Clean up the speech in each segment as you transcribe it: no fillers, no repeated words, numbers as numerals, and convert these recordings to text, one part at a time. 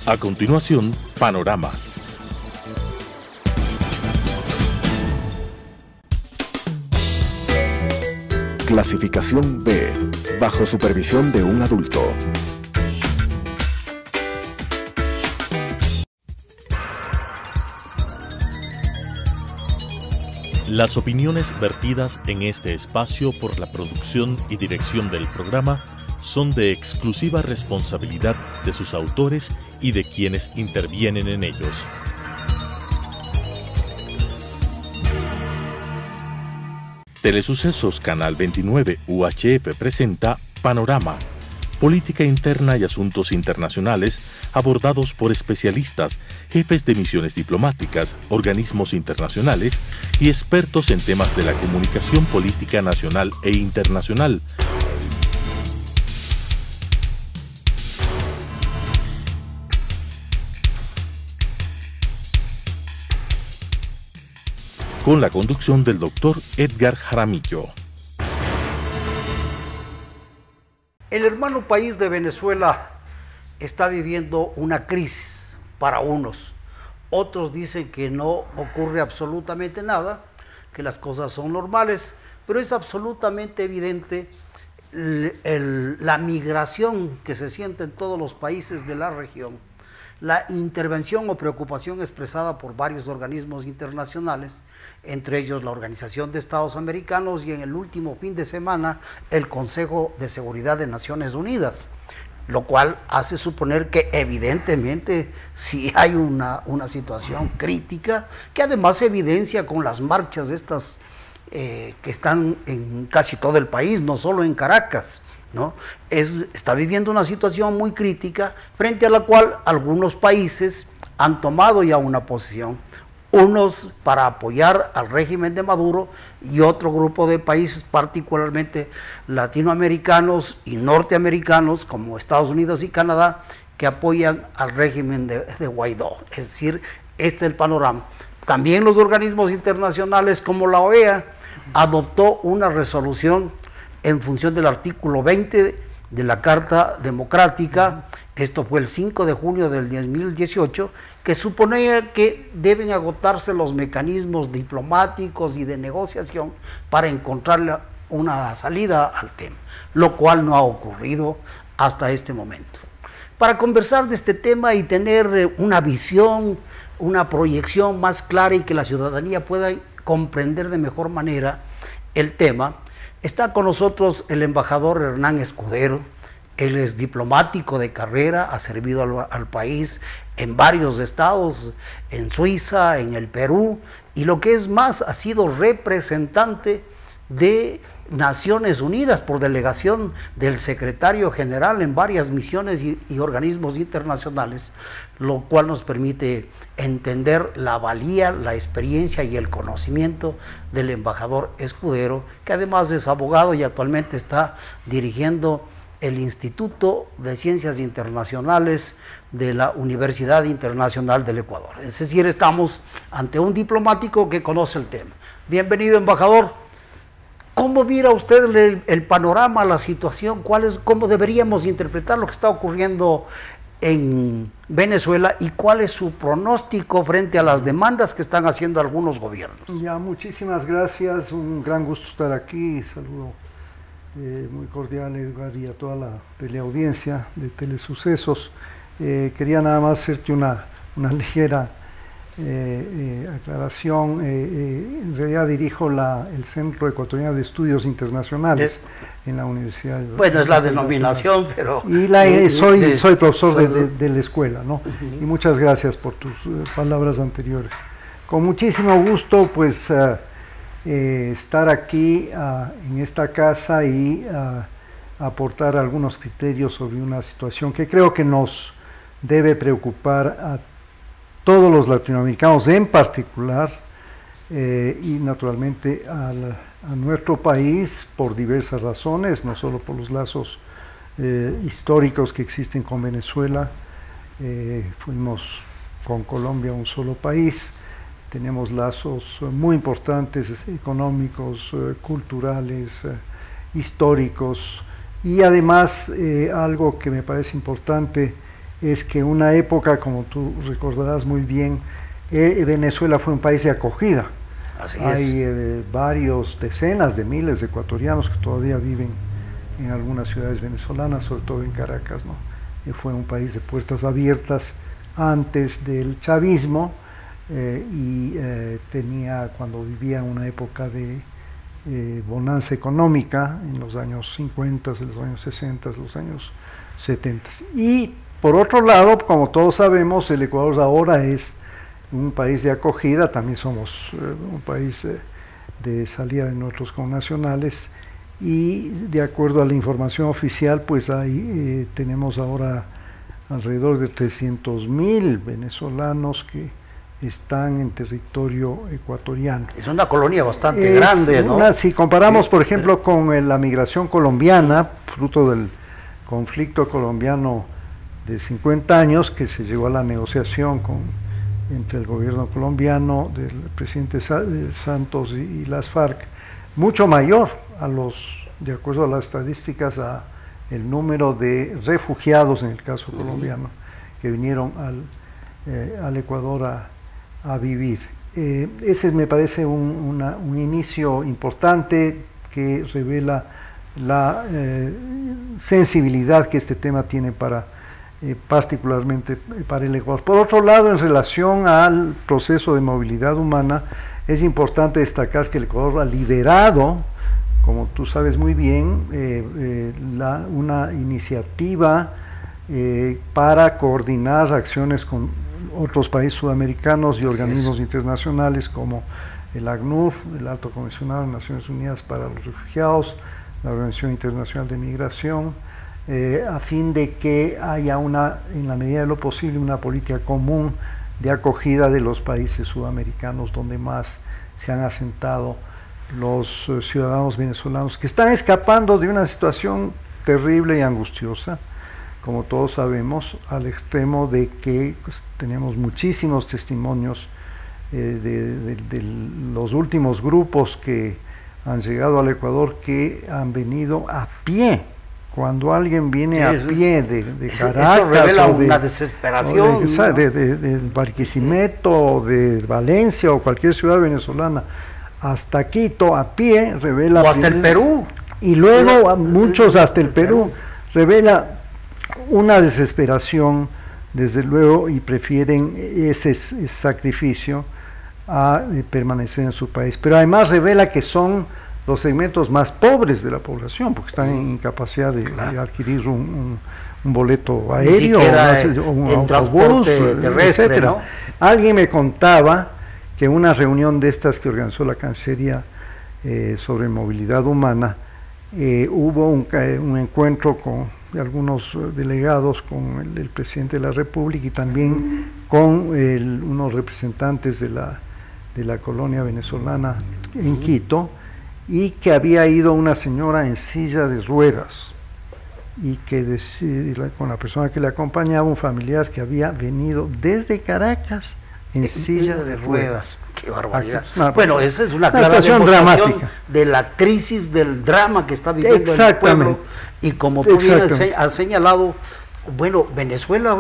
A continuación, Panorama. Clasificación B, bajo supervisión de un adulto. Las opiniones vertidas en este espacio por la producción y dirección del programa son de exclusiva responsabilidad de sus autores y de quienes intervienen en ellos. Telesucesos Canal 29 UHF presenta Panorama, política interna y asuntos internacionales abordados por especialistas, jefes de misiones diplomáticas, organismos internacionales y expertos en temas de la comunicación política nacional e internacional. Con la conducción del doctor Edgar Jaramillo. El hermano país de Venezuela está viviendo una crisis para unos. Otros dicen que no ocurre absolutamente nada, que las cosas son normales, pero es absolutamente evidente la migración que se siente en todos los países de la región, la intervención o preocupación expresada por varios organismos internacionales, entre ellos la Organización de Estados Americanos y en el último fin de semana el Consejo de Seguridad de Naciones Unidas, lo cual hace suponer que evidentemente sí hay una situación crítica, que además se evidencia con las marchas estas que están en casi todo el país, no solo en Caracas, ¿no? Está viviendo una situación muy crítica frente a la cual algunos países han tomado ya una posición, unos para apoyar al régimen de Maduro y otro grupo de países, particularmente latinoamericanos y norteamericanos como Estados Unidos y Canadá, que apoyan al régimen de Guaidó. Es decir, este es el panorama. También los organismos internacionales como la OEA adoptó una resolución en función del artículo 20 de la Carta Democrática, esto fue el 5 de junio del 2018, que suponía que deben agotarse los mecanismos diplomáticos y de negociación para encontrar una salida al tema, lo cual no ha ocurrido hasta este momento. Para conversar de este tema y tener una visión, una proyección más clara y que la ciudadanía pueda comprender de mejor manera el tema, está con nosotros el embajador Hernán Escudero. Él es diplomático de carrera, ha servido al país en varios estados, en Suiza, en el Perú, y lo que es más, ha sido representante de Naciones Unidas por delegación del secretario general en varias misiones y organismos internacionales, lo cual nos permite entender la valía, la experiencia y el conocimiento del embajador Escudero, que además es abogado y actualmente está dirigiendo el Instituto de Ciencias Internacionales de la Universidad Internacional del Ecuador. Es decir, estamos ante un diplomático que conoce el tema. Bienvenido, embajador. ¿Cómo mira usted el panorama, la situación? ¿Cómo deberíamos interpretar lo que está ocurriendo en Venezuela y cuál es su pronóstico frente a las demandas que están haciendo algunos gobiernos? Ya, muchísimas gracias, un gran gusto estar aquí. Saludo muy cordial, Edgar, y a toda la teleaudiencia de Telesucesos. Quería nada más hacerte una ligera aclaración. En realidad dirijo el Centro Ecuatoriano de Estudios Internacionales en la Universidad. Bueno, es la denominación, pero... Y soy profesor de la escuela, ¿no? Y muchas gracias por tus palabras anteriores. Con muchísimo gusto, pues, estar aquí en esta casa y aportar algunos criterios sobre una situación que creo que nos debe preocupar a todos los latinoamericanos en particular, y naturalmente a nuestro país por diversas razones, no solo por los lazos históricos que existen con Venezuela. Fuimos con Colombia un solo país, tenemos lazos muy importantes económicos, culturales, históricos, y además algo que me parece importante es que una época, como tú recordarás muy bien, Venezuela fue un país de acogida. Hay varios decenas de miles de ecuatorianos que todavía viven en algunas ciudades venezolanas, sobre todo en Caracas, ¿no? Fue un país de puertas abiertas antes del chavismo tenía, cuando vivía en una época de bonanza económica en los años 50, los años 60, los años 70. Y por otro lado, como todos sabemos, el Ecuador ahora es un país de acogida, también somos un país de salida de nuestros connacionales, y de acuerdo a la información oficial, pues ahí tenemos ahora alrededor de 300,000 venezolanos que están en territorio ecuatoriano. Es una colonia bastante grande, ¿no? Si comparamos, por ejemplo, con la migración colombiana, fruto del conflicto colombiano de 50 años, que se llegó a la negociación entre el gobierno colombiano del presidente Santos y las FARC, mucho mayor de acuerdo a las estadísticas, el número de refugiados, en el caso colombiano, que vinieron al Ecuador a vivir. Ese me parece un inicio importante que revela la sensibilidad que este tema tiene particularmente para el Ecuador. Por otro lado, en relación al proceso de movilidad humana, es importante destacar que el Ecuador ha liderado, como tú sabes muy bien, una iniciativa para coordinar acciones con otros países sudamericanos y organismos internacionales como el ACNUR, el Alto Comisionado de Naciones Unidas para los Refugiados, la Organización Internacional de Migración, a fin de que haya en la medida de lo posible, una política común de acogida de los países sudamericanos donde más se han asentado los ciudadanos venezolanos que están escapando de una situación terrible y angustiosa, como todos sabemos, al extremo de que pues, tenemos muchísimos testimonios de los últimos grupos que han llegado al Ecuador que han venido a pie. Cuando alguien viene a pie de Caracas, eso revela una desesperación, de Barquisimeto, de Valencia o cualquier ciudad venezolana, hasta Quito a pie, revela... O hasta el Perú. Y luego muchos hasta el Perú, revela una desesperación, desde luego, y prefieren ese sacrificio a permanecer en su país. Pero además revela que son los segmentos más pobres de la población, porque están en incapacidad de adquirir un boleto aéreo, o un autobús, terrestre, etcétera. ¿no? Alguien me contaba que una reunión de estas que organizó la Cancillería sobre movilidad humana, hubo un encuentro con algunos delegados, con el presidente de la República y también con unos representantes de la colonia venezolana en Quito, y que había ido una señora en silla de ruedas y que con la persona que le acompañaba, un familiar que había venido desde Caracas en silla de ruedas. ¡Qué barbaridad! Bueno, esa es una clara demostración dramática de la crisis, del drama que está viviendo el pueblo. Y como tú bien has señalado, bueno, Venezuela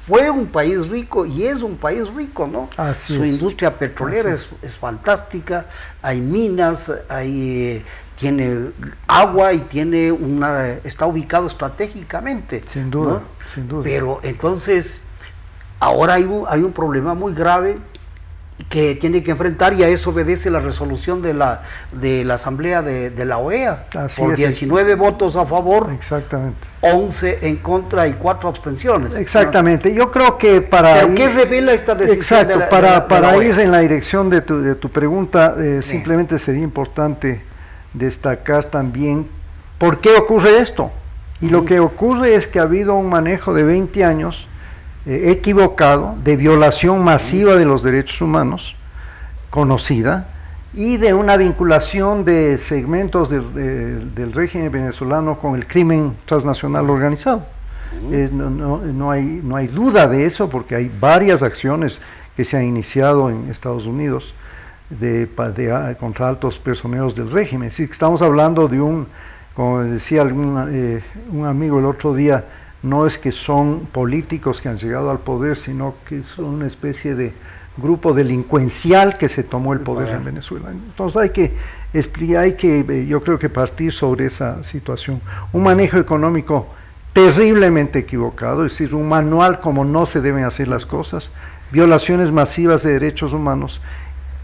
fue un país rico y es un país rico, ¿no? Su industria petrolera es fantástica, hay minas, tiene agua y está ubicado estratégicamente. Sin duda, ¿no? Sin duda. Pero entonces, ahora hay un problema muy grave que tiene que enfrentar, y a eso obedece la resolución de la Asamblea de la OEA, por 19 votos a favor, exactamente, 11 en contra y 4 abstenciones. Exactamente, ¿no? Yo creo que ¿Pero qué revela esta decisión? Exacto, para ir en la dirección de tu pregunta, simplemente sería importante destacar también por qué ocurre esto. Y lo que ocurre es que ha habido un manejo de 20 años equivocado, de violación masiva de los derechos humanos, conocida, y de una vinculación de segmentos del régimen venezolano con el crimen transnacional organizado. No hay duda de eso, porque hay varias acciones que se han iniciado en Estados Unidos contra altos personeros del régimen. Es decir, estamos hablando de como decía un amigo el otro día, no es que son políticos que han llegado al poder, sino que son una especie de grupo delincuencial que se tomó el poder en Venezuela. Entonces yo creo que partir sobre esa situación. Un manejo económico terriblemente equivocado, es decir, un manual como no se deben hacer las cosas, violaciones masivas de derechos humanos,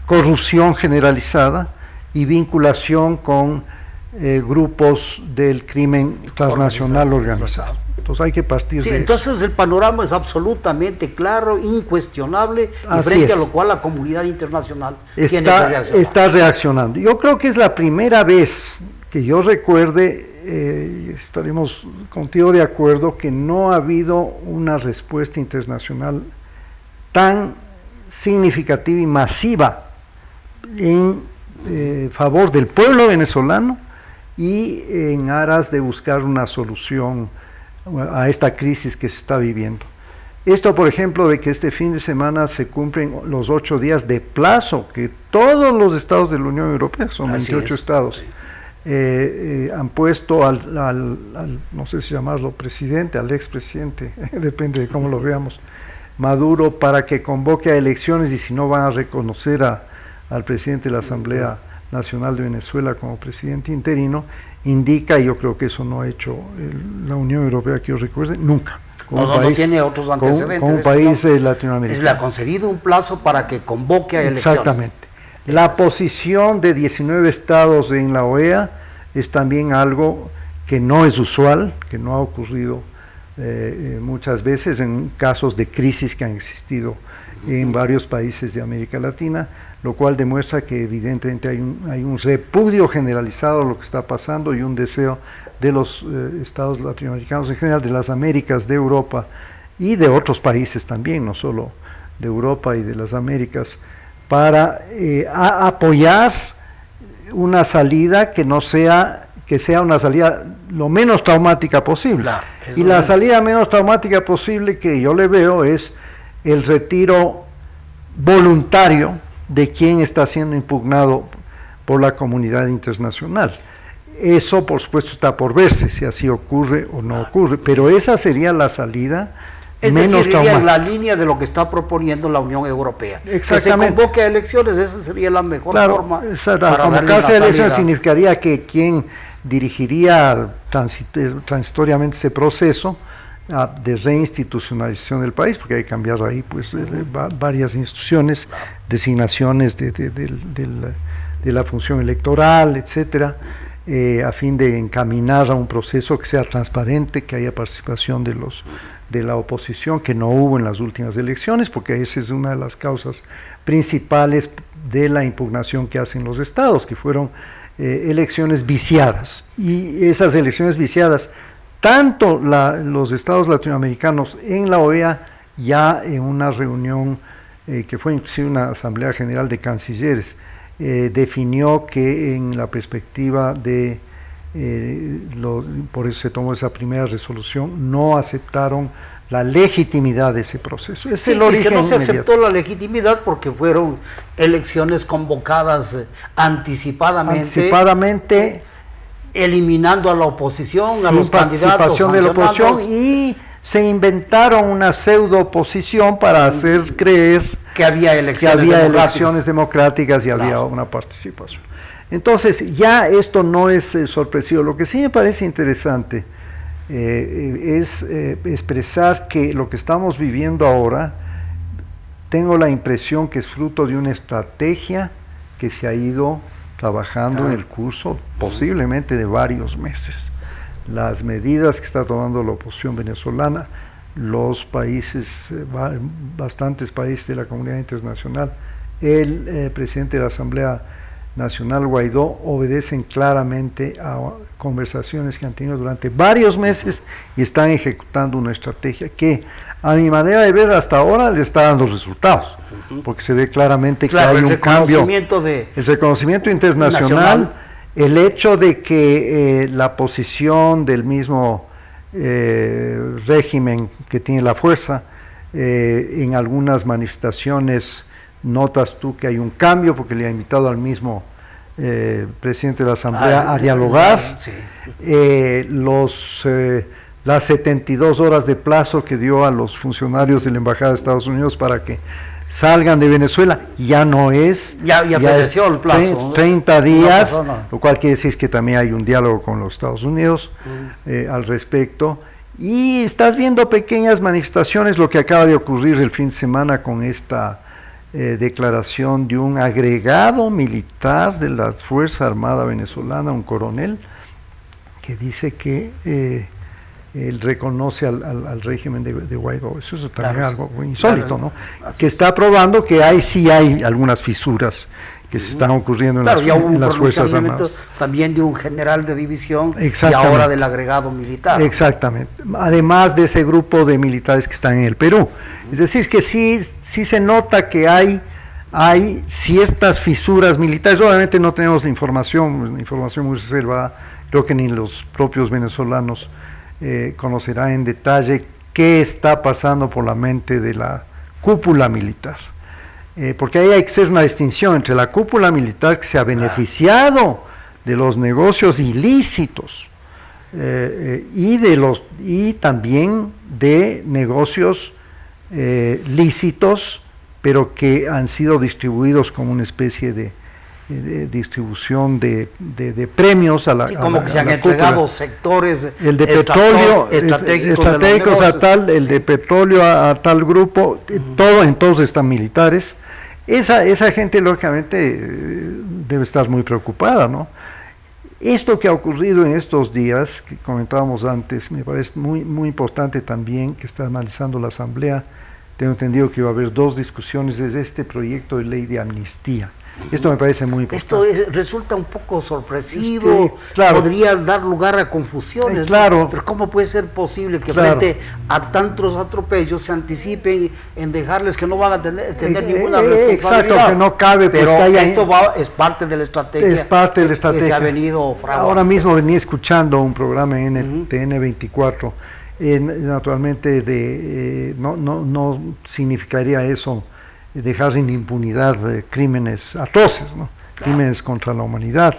corrupción generalizada y vinculación con grupos del crimen transnacional organizado. Entonces hay que partir de entonces eso. El panorama es absolutamente claro, incuestionable, y frente a lo cual la comunidad internacional está reaccionando. Yo creo que es la primera vez que yo recuerde, estaremos contigo de acuerdo, que no ha habido una respuesta internacional tan significativa y masiva en favor del pueblo venezolano y en aras de buscar una solución a esta crisis que se está viviendo. Esto, por ejemplo, de que este fin de semana se cumplen los 8 días de plazo que todos los estados de la Unión Europea, son 28 estados, han puesto al no sé si llamarlo presidente, al expresidente, depende de cómo lo veamos, Maduro, para que convoque a elecciones, y si no van a reconocer al presidente de la Asamblea Nacional de Venezuela como presidente interino, indica, y yo creo que eso no ha hecho la Unión Europea, que yo recuerde, nunca. No tiene otros antecedentes. Con un país latinoamericano. Le ha concedido un plazo para que convoque a elecciones. Exactamente. La posición de 19 estados en la OEA es también algo que no es usual, que no ha ocurrido muchas veces en casos de crisis que han existido en varios países de América Latina, lo cual demuestra que evidentemente hay un repudio generalizado a lo que está pasando y un deseo de los estados latinoamericanos en general, de las Américas, de Europa y de otros países también, no solo de Europa y de las Américas, para apoyar una salida que sea una salida lo menos traumática posible. Claro, y la salida menos traumática posible que yo le veo es el retiro voluntario de quien está siendo impugnado por la comunidad internacional. Eso, por supuesto, está por verse, si así ocurre o no ocurre, pero esa sería la salida menos traumática. En la línea de lo que está proponiendo la Unión Europea. Exactamente. Que se convoque a elecciones, esa sería la mejor forma. Para convocarse a elecciones significaría que quien dirigiría transitoriamente ese proceso de reinstitucionalización del país, porque hay que cambiar ahí pues varias instituciones, designaciones de la función electoral, etcétera, a fin de encaminar a un proceso que sea transparente, que haya participación de la oposición, que no hubo en las últimas elecciones, porque esa es una de las causas principales de la impugnación que hacen los estados, que fueron elecciones viciadas, y esas elecciones viciadas, tanto los estados latinoamericanos en la OEA, ya en una reunión que fue inclusive una asamblea general de cancilleres, definió que en la perspectiva de, por eso se tomó esa primera resolución, no aceptaron la legitimidad de ese proceso. Es el origen que no se aceptó la legitimidad porque fueron elecciones convocadas anticipadamente, eliminando a la oposición, a los candidatos de la oposición, y se inventaron una pseudo oposición para hacer creer que había elecciones democráticas y había una participación. Entonces ya esto no es sorpresivo. Lo que sí me parece interesante es expresar que lo que estamos viviendo ahora, tengo la impresión que es fruto de una estrategia que se ha ido trabajando en el curso posiblemente de varios meses. Las medidas que está tomando la oposición venezolana, los países, bastantes países de la comunidad internacional, el presidente de la Asamblea Nacional, Guaidó, obedecen claramente a conversaciones que han tenido durante varios meses y están ejecutando una estrategia que, a mi manera de ver, hasta ahora le está dando resultados, porque se ve claramente que hay un cambio, el reconocimiento internacional, el hecho de que la posición del mismo régimen que tiene la fuerza, en algunas manifestaciones notas tú que hay un cambio, porque le ha invitado al mismo presidente de la Asamblea a dialogar. las 72 horas de plazo que dio a los funcionarios de la Embajada de Estados Unidos para que salgan de Venezuela, ya no es, ya feneció el plazo, 30 días, lo cual quiere decir que también hay un diálogo con los Estados Unidos al respecto, y estás viendo pequeñas manifestaciones, lo que acaba de ocurrir el fin de semana con esta declaración de un agregado militar de la Fuerza Armada Venezolana, un coronel, que dice que él reconoce al régimen de Guaidó. Eso es también algo muy insólito, ¿no? Que está probando que sí hay algunas fisuras que se están ocurriendo en las Fuerzas Armadas. También de un general de división y Exactamente. ahora del agregado militar. Exactamente. Además de ese grupo de militares que están en el Perú. Es decir, que sí se nota que hay ciertas fisuras militares. Obviamente no tenemos la información muy reservada. Creo que ni los propios venezolanos conocerán en detalle qué está pasando por la mente de la cúpula militar. Porque ahí hay que hacer una distinción entre la cúpula militar que se ha beneficiado de los negocios ilícitos y también de negocios lícitos, pero que han sido distribuidos como una especie de distribución de premios a la como que se han entregado sectores el de petróleo estratégicos a tal, el de petróleo a tal grupo, todos están militares. Esa gente lógicamente debe estar muy preocupada, ¿no? Esto que ha ocurrido en estos días, que comentábamos antes, me parece muy importante también, que está analizando la Asamblea. Tengo entendido que va a haber 2 discusiones desde este proyecto de ley de amnistía. Esto me parece muy importante. Esto resulta un poco sorpresivo, claro, podría dar lugar a confusiones, claro, ¿no? Pero ¿cómo puede ser posible que frente a tantos atropellos se anticipen en dejarles que no van a tener ninguna responsabilidad? Exacto, que no cabe. Pero esto es parte de la estrategia, que se ha venido fraguando. Ahora mismo venía escuchando un programa en NTN 24, naturalmente no significaría eso dejar en impunidad crímenes atroces, ¿no? Crímenes contra la humanidad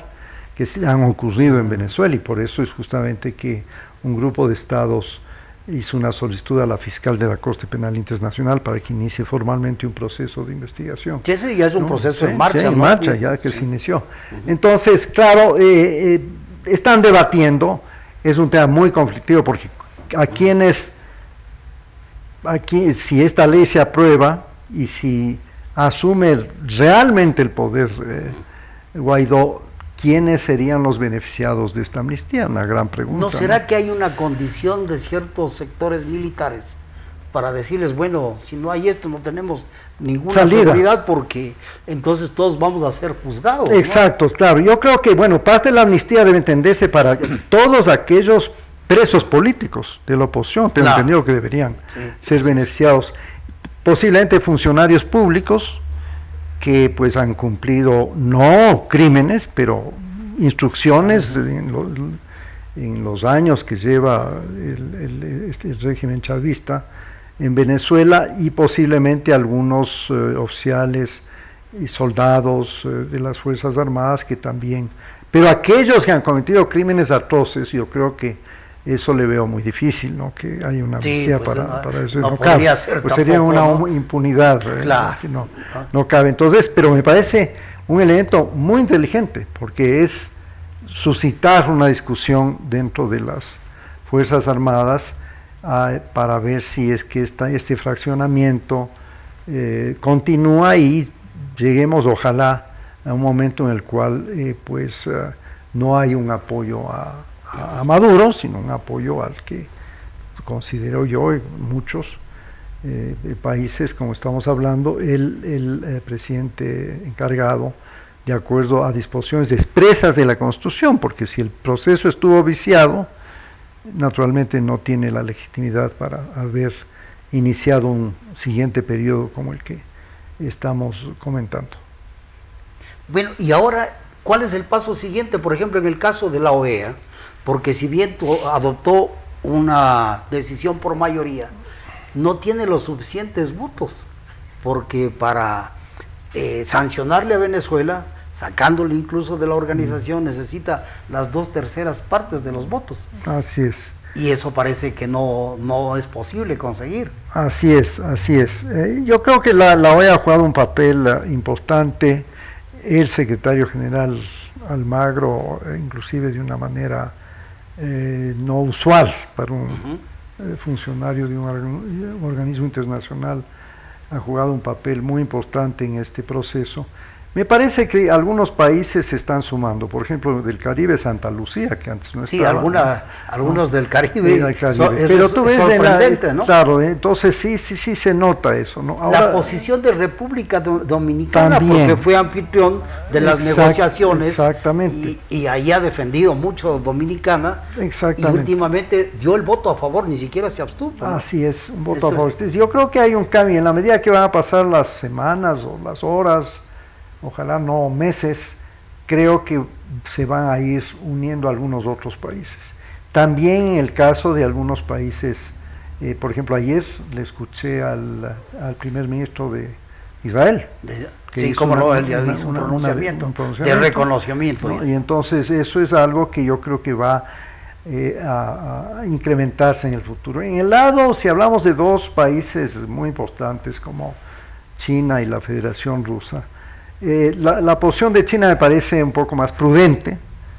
que han ocurrido en Venezuela, y por eso es justamente que un grupo de estados hizo una solicitud a la fiscal de la Corte Penal Internacional para que inicie formalmente un proceso de investigación. Sí, ese ya es un proceso en marcha. En marcha, ya que se inició. Entonces, claro, están debatiendo, es un tema muy conflictivo, porque si esta ley se aprueba, y si asume realmente el poder Guaidó, ¿quiénes serían los beneficiados de esta amnistía? Una gran pregunta. ¿No será que hay una condición de ciertos sectores militares para decirles, bueno, si no hay esto, no tenemos ninguna seguridad, porque entonces todos vamos a ser juzgados? Exacto, ¿no? Claro. Yo creo que, bueno, parte de la amnistía debe entenderse para todos aquellos presos políticos de la oposición. Tengo entendido que deberían ser beneficiados. Posiblemente funcionarios públicos que pues han cumplido no crímenes, pero instrucciones en los años que lleva el régimen chavista en Venezuela, y posiblemente algunos oficiales y soldados de las Fuerzas Armadas que también, pero aquellos que han cometido crímenes atroces, yo creo que eso le veo muy difícil, ¿no? Que haya una amnistía para eso. No podría ser, pues sería una impunidad, que no cabe. Entonces, pero me parece un elemento muy inteligente, porque es suscitar una discusión dentro de las Fuerzas Armadas para ver si es que este fraccionamiento continúa y lleguemos, ojalá, a un momento en el cual no hay un apoyo a Maduro, sino un apoyo al que considero yo y muchos países, como estamos hablando, el presidente encargado, de acuerdo a disposiciones expresas de la Constitución, porque si el proceso estuvo viciado, naturalmente no tiene la legitimidad para haber iniciado un siguiente periodo como el que estamos comentando. Bueno, y ahora, ¿cuál es el paso siguiente? Por ejemplo, en el caso de la OEA, porque si bien adoptó una decisión por mayoría, no tiene los suficientes votos, porque para sancionarle a Venezuela, sacándole incluso de la organización, necesita las 2/3 partes de los votos. Así es. Y eso parece que no es posible conseguir. Así es, así es. Yo creo que la OEA ha jugado un papel importante, el secretario general Almagro, inclusive de una manera no usual para un funcionario de un organismo internacional, ha jugado un papel muy importante en este proceso. Me parece que algunos países se están sumando, por ejemplo, del Caribe, Santa Lucía, que antes no estaba. Sí, algunos del Caribe. Pero tú ves sorprendente, ¿no? Claro, entonces sí se nota eso, ¿no? Ahora, la posición de República Dominicana, también, porque fue anfitrión de las negociaciones. Exactamente. Y ahí ha defendido mucho Dominicana. Exactamente. Y últimamente dio el voto a favor, ni siquiera se abstuvo, ¿no? Así es, un voto a favor. Yo creo que hay un cambio, en la medida que van a pasar las semanas o las horas, ojalá no meses, creo que se van a ir uniendo algunos otros países. También en el caso de algunos países, por ejemplo, ayer le escuché al primer ministro de Israel. Sí, como no, él ya hizo un pronunciamiento de reconocimiento. ¿No? Y entonces eso es algo que yo creo que va a incrementarse en el futuro. En el lado, si hablamos de dos países muy importantes como China y la Federación Rusa, la posición de China me parece un poco más prudente.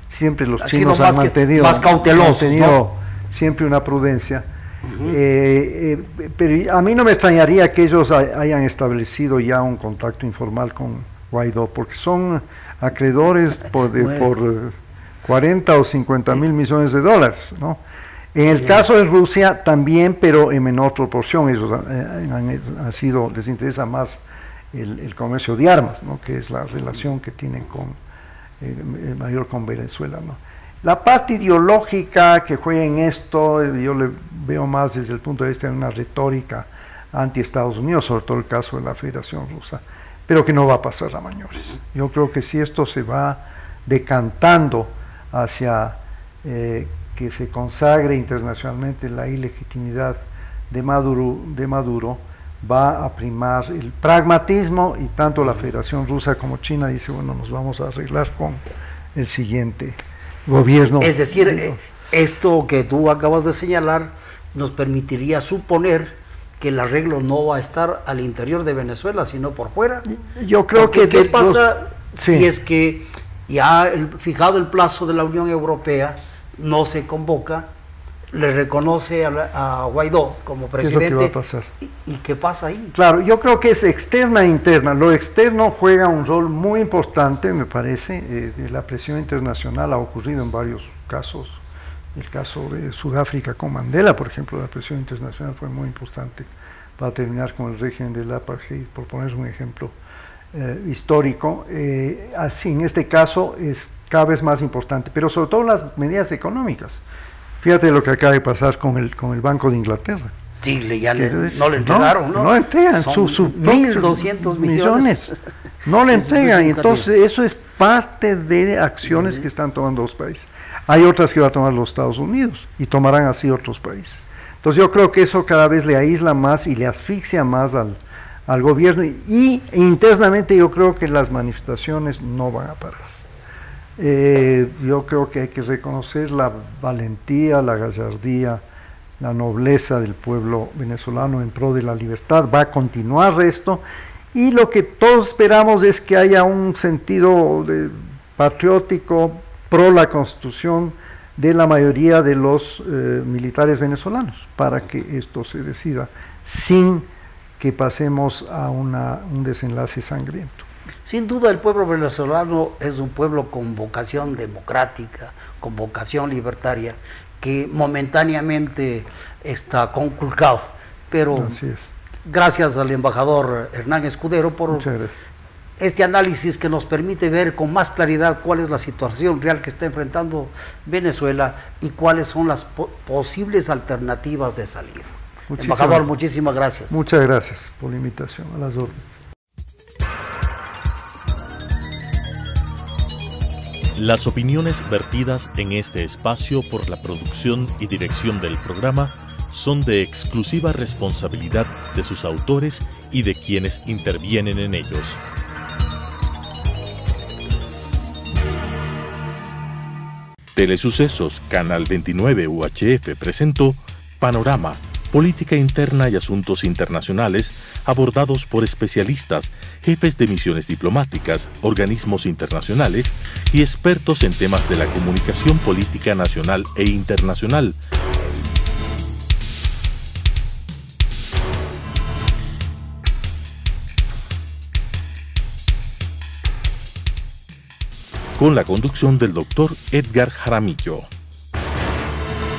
Siempre los chinos han mantenido, más cautelosos, ¿no? Siempre una prudencia. Pero a mí no me extrañaría que ellos hayan establecido ya un contacto informal con Guaidó, porque son acreedores por 40 o 50 mil millones de dólares, ¿no? En el caso de Rusia también, pero en menor proporción. Ellos les interesa más el comercio de armas, ¿no? Que es la relación que tienen mayor con Venezuela, ¿no? La parte ideológica que juega en esto, yo le veo más desde el punto de vista de una retórica anti-Estados Unidos, sobre todo el caso de la Federación Rusa, pero que no va a pasar a mayores. Yo creo que si esto se va decantando hacia que se consagre internacionalmente la ilegitimidad de Maduro, va a primar el pragmatismo, y tanto la Federación Rusa como China dice, bueno, nos vamos a arreglar con el siguiente gobierno. Es decir, esto que tú acabas de señalar nos permitiría suponer que el arreglo no va a estar al interior de Venezuela, sino por fuera. Yo creo que... ¿Qué pasa si es que ya fijado el plazo de la Unión Europea no se convoca, le reconoce a Guaidó como presidente? ¿Qué es lo que va a pasar? ¿Y qué pasa ahí? Claro, yo creo que es externa e interna. Lo externo juega un rol muy importante, me parece. De la presión internacional ha ocurrido en varios casos. El caso de Sudáfrica con Mandela, por ejemplo, la presión internacional fue muy importante para terminar con el régimen del apartheid, por poner un ejemplo histórico. Así, en este caso es cada vez más importante, pero sobre todo las medidas económicas. Fíjate lo que acaba de pasar con el Banco de Inglaterra. Sí, no le entregaron, ¿no? No le entregan sus 1.200 millones. No le entregan, entonces eso es parte de acciones que están tomando los países. Hay otras que va a tomar los Estados Unidos y tomarán así otros países. Entonces yo creo que eso cada vez le aísla más y le asfixia más al gobierno, y internamente yo creo que las manifestaciones no van a parar. Yo creo que hay que reconocer la valentía, la gallardía, la nobleza del pueblo venezolano en pro de la libertad. Va a continuar esto, y lo que todos esperamos es que haya un sentido patriótico pro la Constitución de la mayoría de los militares venezolanos, para que esto se decida sin que pasemos a un desenlace sangriento. Sin duda el pueblo venezolano es un pueblo con vocación democrática, con vocación libertaria, que momentáneamente está conculcado, pero gracias al embajador Hernán Escudero por este análisis que nos permite ver con más claridad cuál es la situación real que está enfrentando Venezuela y cuáles son las posibles alternativas de salida. Embajador, muchísimas gracias. Muchas gracias por la invitación, a las órdenes. Las opiniones vertidas en este espacio por la producción y dirección del programa son de exclusiva responsabilidad de sus autores y de quienes intervienen en ellos. Telesucesos, Canal 29 UHF presentó Panorama, Política Interna y Asuntos Internacionales abordados por especialistas, jefes de misiones diplomáticas, organismos internacionales y expertos en temas de la comunicación política nacional e internacional. Con la conducción del Dr. Edgar Jaramillo.